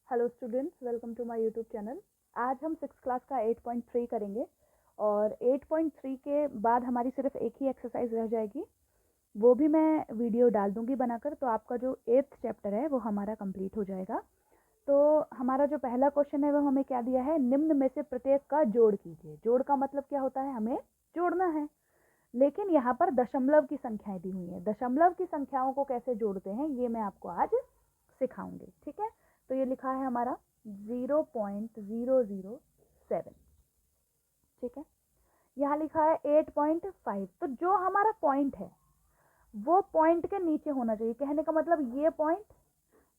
Hello students, welcome to my YouTube channel. आज हम 6th class का 8.3 करेंगे और 8.3 के बाद हमारी सिर्फ एक ही एक्सरसाइज रह जाएगी। वो भी मैं वीडियो डाल दूंगी बनाकर, तो आपका जो 8th चैप्टर है वो हमारा कंप्लीट हो जाएगा। तो हमारा जो पहला क्वेश्चन है वो हमें क्या दिया है, निम्न में से प्रत्येक का जोड़ कीजिए। जोड़ का मतलब क्या होता है, हमें जोड़ना है। लेकिन यहाँ पर दशमलव की संख्याएं दी हुई हैं। दशमलव की संख्याओं को कैसे जोड़ते हैं ये मैं आपको आज सिखाऊंगी, ठीक है। तो ये लिखा है हमारा 0.007, ठीक है। यहाँ लिखा है 8.5। तो जो हमारा पॉइंट है वो पॉइंट के नीचे होना चाहिए। कहने का मतलब ये पॉइंट,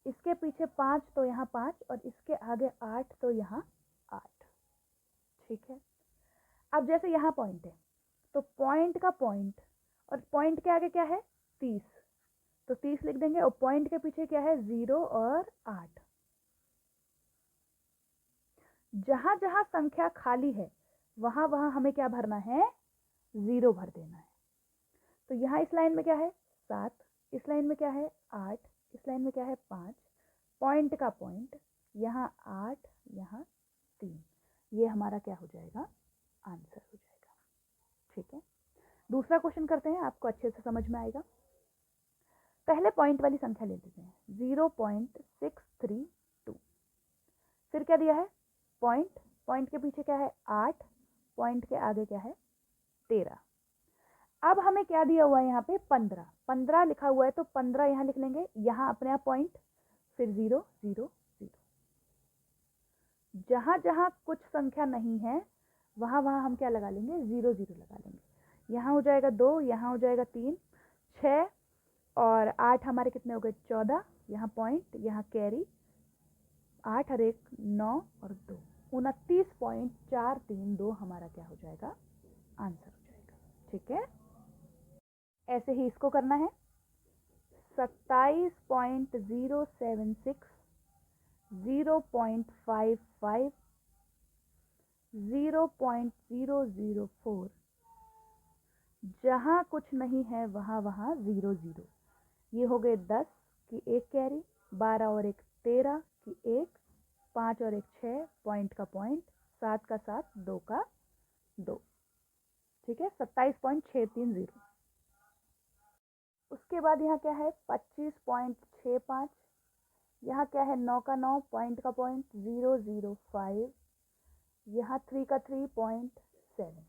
इसके पीछे 5 तो यहाँ 5 और इसके आगे 8 तो यहाँ 8, ठीक है। अब जैसे यहाँ पॉइंट है तो पॉइंट का पॉइंट और पॉइंट के आगे क्या है 30, तो 30 लिख देंगे। और पॉइंट के पीछे क्या है 0 और 8। जहां जहां संख्या खाली है वहां वहां हमें क्या भरना है, 0 भर देना है। तो यहाँ इस लाइन में क्या है 7, इस लाइन में क्या है 8, इस लाइन में क्या है 5। पॉइंट का पॉइंट यहाँ 8, यहाँ 3। ये हमारा क्या हो जाएगा, आंसर हो जाएगा, ठीक है। दूसरा क्वेश्चन करते हैं, आपको अच्छे से समझ में आएगा। पहले पॉइंट वाली संख्या ले लेते हैं 0.632। फिर क्या दिया है पॉइंट, पॉइंट के पीछे क्या है 8, पॉइंट के आगे क्या है 13। अब हमें क्या दिया हुआ है यहाँ पे 15, 15 लिखा हुआ है तो 15 यहाँ लिख लेंगे। यहाँ अपने आप पॉइंट, फिर 0 0 0। जहां जहां कुछ संख्या नहीं है वहां वहां हम क्या लगा लेंगे, 0 0 लगा लेंगे। यहाँ हो जाएगा 2, यहाँ हो जाएगा 3, 6 और 8 हमारे कितने हो गए 14। यहाँ पॉइंट, यहाँ कैरी, 8 और 1 9 और 2 29.432 हमारा क्या हो जाएगा, आंसर हो जाएगा, ठीक है। ऐसे ही इसको करना है 27.076, 0.55, 0.004। जहां कुछ नहीं है वहां वहां 0 0। ये हो गए 10 की एक कैरी, 12 और 1 13 की एक, 5 और 1 6, पॉइंट का पॉइंट, 7 का 7, 2 का 2, ठीक है। 27.630। उसके बाद यहाँ क्या है 25.65, यहाँ क्या है 9 का 9, पॉइंट का पॉइंट 005, यहाँ 3 का 3.7,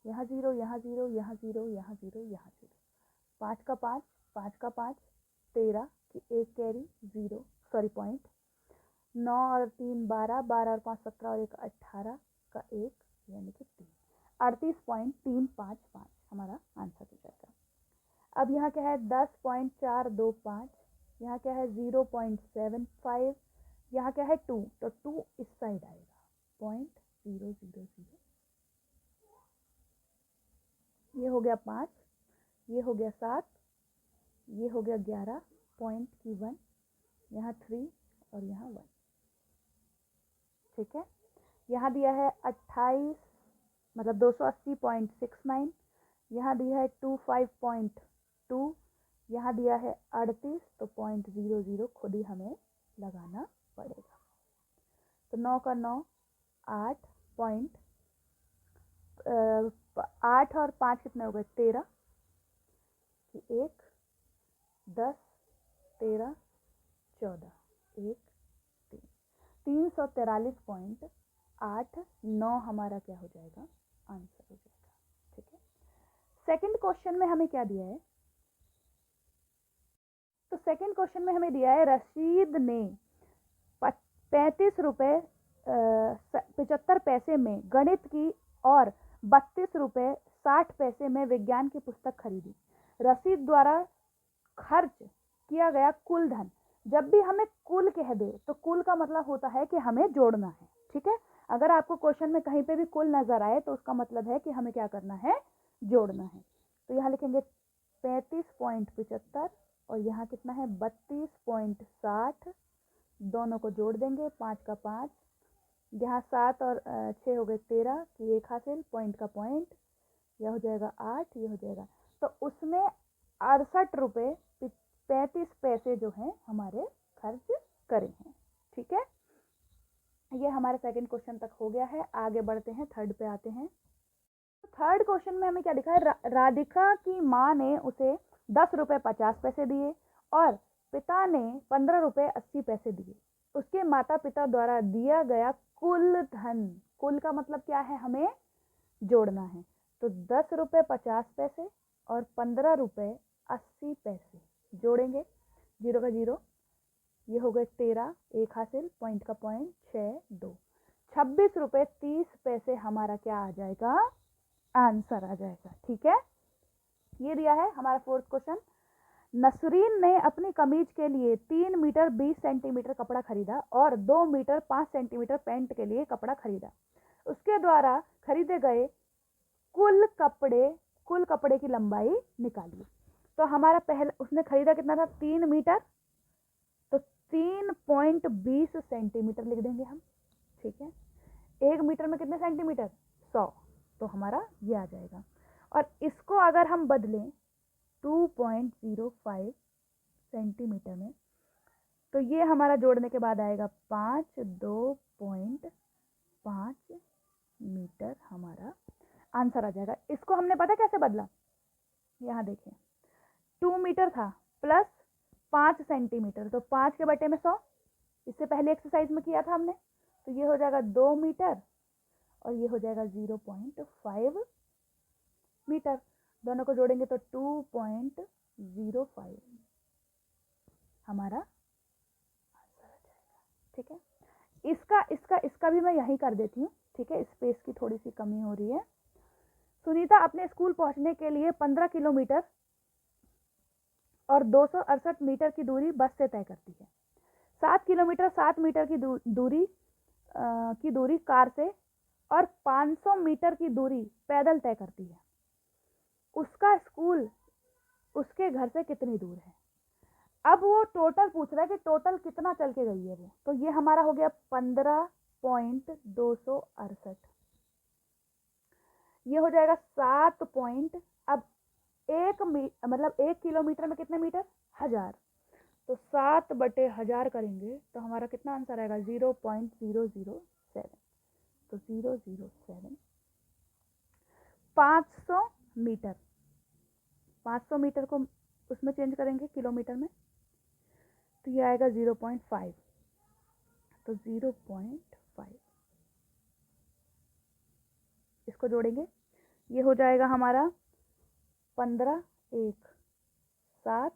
यहाँ 0 यहाँ 0 यहाँ 0 यहाँ 0 यहाँ 0, 5 का 5, 5 का 5 13 की एक कैरी 0 सॉरी पॉइंट, 9 और 3 12, 12 और 5 17 और 1 18 का 1 यानी कि 3, 38.355 हमारा आंसर हो जाएगा। अब यहाँ क्या है 10.425, यहाँ क्या है 0.75, यहाँ क्या है 2, तो 2 इस साइड आएगा 0.000। ये हो गया 5, ये हो गया 7, ये हो गया 11, पॉइंट की 1, यहाँ 3 और यहाँ 1, ठीक है। यहाँ दिया है 28 मतलब 280.69, यहाँ दिया है 25.2, यहाँ दिया है 38, तो 0.00 खुद ही हमें लगाना पड़ेगा। तो 9 का 9 8, पॉइंट 8 और 5 कितने हो गए 13 की 1, 10 13 14 1 3, 343.89 हमारा क्या हो जाएगा, आंसर हो जाएगा, ठीक है। सेकंड क्वेश्चन में हमें क्या दिया है, तो सेकंड क्वेश्चन में हमें दिया है रशीद ने 35 रुपए 75 पैसे में गणित की और 32 रुपए 60 पैसे में विज्ञान की पुस्तक खरीदी। रसीद द्वारा खर्च किया गया कुल धन। जब भी हमें कुल कह दे तो कुल का मतलब होता है कि हमें जोड़ना है, ठीक है। अगर आपको क्वेश्चन में कहीं पे भी कुल नजर आए तो उसका मतलब है कि हमें क्या करना है, जोड़ना है। तो यहाँ लिखेंगे 35.75 और यहाँ कितना है 32.60, दोनों को जोड़ देंगे, 5 का 5, यहाँ 7 और 6 हो गए 13 की एक हासिल, पॉइंट का पॉइंट, यह हो जाएगा 8, ये हो जाएगा। तो उसमें 68 रुपये 35 पैसे जो हैं हमारे खर्च करे हैं, हमारे सेकंड क्वेश्चन तक हो गया है। आगे बढ़ते हैं, थर्ड पे आते हैं। थर्ड क्वेश्चन में हमें क्या लिखा है, राधिका की माँ ने उसे 10 रुपये 50 पैसे दिए और पिता ने 15 रुपये 80 पैसे दिए। उसके माता पिता द्वारा दिया गया कुल धन, कुल का मतलब क्या है, हमें जोड़ना है। तो 10 रुपये 50 पैसे और 15 रुपये 80 पैसे जोड़ेंगे, 0 का 0, ये हो गए 13, 1 हासिल, पॉइंट का पॉइंट, 6 2, 26 रुपये 30 पैसे हमारा क्या आ जाएगा, आंसर आ जाएगा। ठीक है, ये दिया है हमारा फोर्थ क्वेश्चन। नसरीन ने अपनी कमीज के लिए 3 मीटर 20 सेंटीमीटर कपड़ा खरीदा और 2 मीटर 5 सेंटीमीटर पैंट के लिए कपड़ा खरीदा। उसके द्वारा खरीदे गए कुल कपड़े की लंबाई निकालिए। तो हमारा पहला, उसने खरीदा कितना था, 3 मीटर, तो 3.20 सेंटीमीटर लिख देंगे हम। ठीक है, 1 मीटर में कितने सेंटीमीटर, 100, तो हमारा ये आ जाएगा। और इसको अगर हम बदलें 2.05 सेंटीमीटर में, तो ये हमारा जोड़ने के बाद आएगा 2.5 मीटर, हमारा आंसर आ जाएगा। इसको हमने पता कैसे बदला, यहाँ देखें, 2 मीटर था प्लस 5 सेंटीमीटर, तो 5 के बटे में 100, इससे पहले एक्सरसाइज में किया था हमने, तो ये हो जाएगा 2 मीटर और ये हो जाएगा 0.5 मीटर। दोनों को जोड़ेंगे तो 2.05 हमारा आंसर आ जाएगा। ठीक है, इसका भी मैं यहीं कर देती हूँ। ठीक है, स्पेस की थोड़ी सी कमी हो रही है। सुनीता अपने स्कूल पहुंचने के लिए 15 किलोमीटर और 268 मीटर की दूरी बस से तय करती है। 7 किलोमीटर 7 मीटर की दूरी कार से और 500 मीटर की दूरी पैदल तय करती है। उसका स्कूल उसके घर से कितनी दूर है। अब वो टोटल पूछ रहा है कि टोटल कितना चल के गई है वो, तो ये हमारा हो गया 15.268, ये हो जाएगा 7 पॉइंट। अब मतलब 1 किलोमीटर में कितने मीटर, 1000, तो 7/1000 करेंगे तो हमारा कितना आंसर आएगा, 0.007, तो 007 500 मीटर, 500 मीटर को उसमें चेंज करेंगे किलोमीटर में, तो ये आएगा 0.5, तो 0.5 इसको जोड़ेंगे, ये हो जाएगा हमारा 15, 1 7,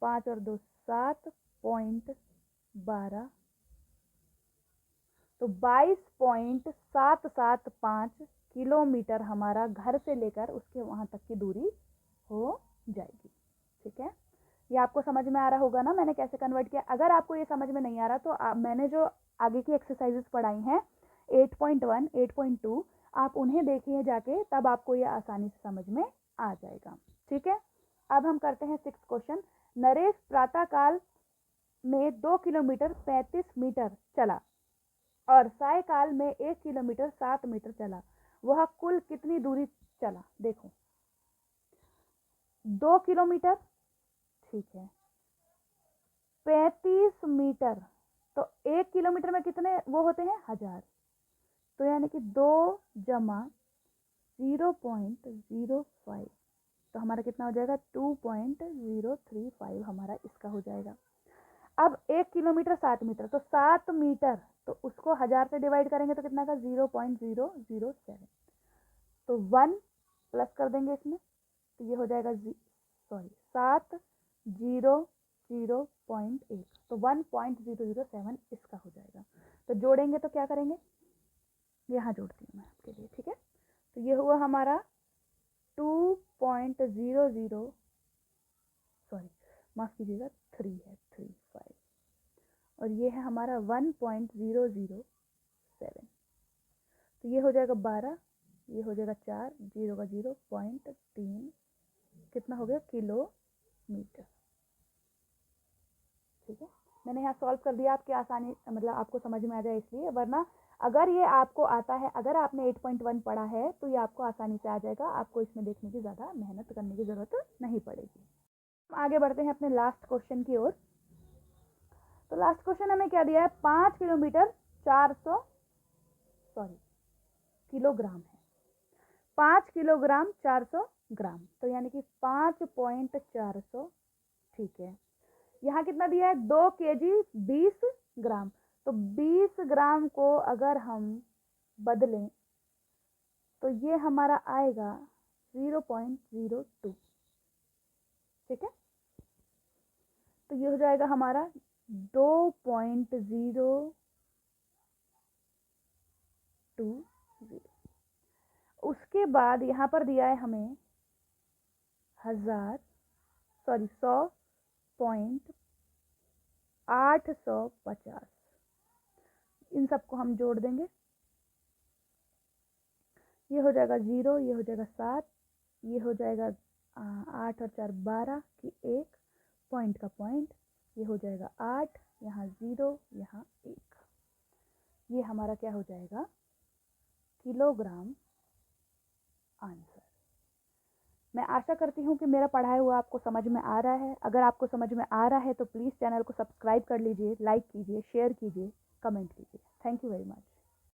5 और 2 7.12, तो 22.775 किलोमीटर हमारा घर से लेकर उसके वहां तक की दूरी हो जाएगी। ठीक है, ये आपको समझ में आ रहा होगा ना मैंने कैसे कन्वर्ट किया। अगर आपको ये समझ में नहीं आ रहा तो मैंने जो आगे की एक्सरसाइजेस पढ़ाई हैं 8.1, 8.2, आप उन्हें देखिए जाके, तब आपको ये आसानी से समझ में आ जाएगा। ठीक है, अब हम करते हैं 6th क्वेश्चन। नरेश प्रातःकाल में 2 किलोमीटर 35 मीटर चला और सायकाल में 1 किलोमीटर 7 मीटर चला, वह कुल कितनी दूरी चला। देखो 2 किलोमीटर, ठीक है, 35 मीटर, तो 1 किलोमीटर में कितने वो होते हैं, 1000, तो यानी कि 2 जमा 0.05, तो हमारा कितना हो जाएगा, 2.035 हमारा इसका हो जाएगा। अब 1 किलोमीटर 7 मीटर, तो 7 मीटर, तो उसको 1000 से डिवाइड करेंगे तो कितना का, 0.007, तो 1 प्लस कर देंगे इसमें, तो ये हो जाएगा 700.1, तो 1.007 इसका हो जाएगा। तो जोड़ेंगे तो क्या करेंगे, यहाँ जोड़ती हूँ मैं आपके लिए। ठीक है, तो ये हुआ हमारा 2.00, सॉरी माफ कीजिएगा, 3 है, 35, और ये है हमारा 1.007, तो ये हो जाएगा 12, ये हो जाएगा 4, 0 का 0.3, कितना हो गया, किलोमीटर। ठीक है, मैंने यहाँ सॉल्व कर दिया आपकी आसानी, मतलब आपको समझ में आ जाए इसलिए, वरना अगर ये आपको आता है, अगर आपने 8.1 पढ़ा है तो ये आपको आसानी से आ जाएगा, आपको इसमें देखने की ज़्यादा मेहनत करने की ज़रूरत नहीं पड़ेगी। हम आगे बढ़ते हैं अपने लास्ट क्वेश्चन की ओर। तो लास्ट क्वेश्चन हमें क्या दिया है, 5 किलोमीटर 400 सॉरी किलोग्राम है। 5 किलोग्राम 400 ग्राम, तो यानी कि 5.400, ठीक है। यहाँ कितना दिया है, 2 केजी 20 ग्राम, तो 20 ग्राम को अगर हम बदलें तो ये हमारा आएगा 0.02, ठीक है। तो ये हो जाएगा हमारा 2.020। उसके बाद यहाँ पर दिया है हमें 100.850, इन सबको हम जोड़ देंगे, ये हो जाएगा 0, ये हो जाएगा 7, ये हो जाएगा 8 और 4 12 की 1 पॉइंट का पॉइंट, ये हो जाएगा 8, यहाँ 0, यहाँ 1, ये हमारा क्या हो जाएगा, किलोग्राम आंसर। मैं आशा करती हूँ कि मेरा पढ़ाया हुआ आपको समझ में आ रहा है। अगर आपको समझ में आ रहा है तो प्लीज़ चैनल को सब्सक्राइब कर लीजिए, लाइक कीजिए, शेयर कीजिए, कमेंट कीजिए। Thank you very much.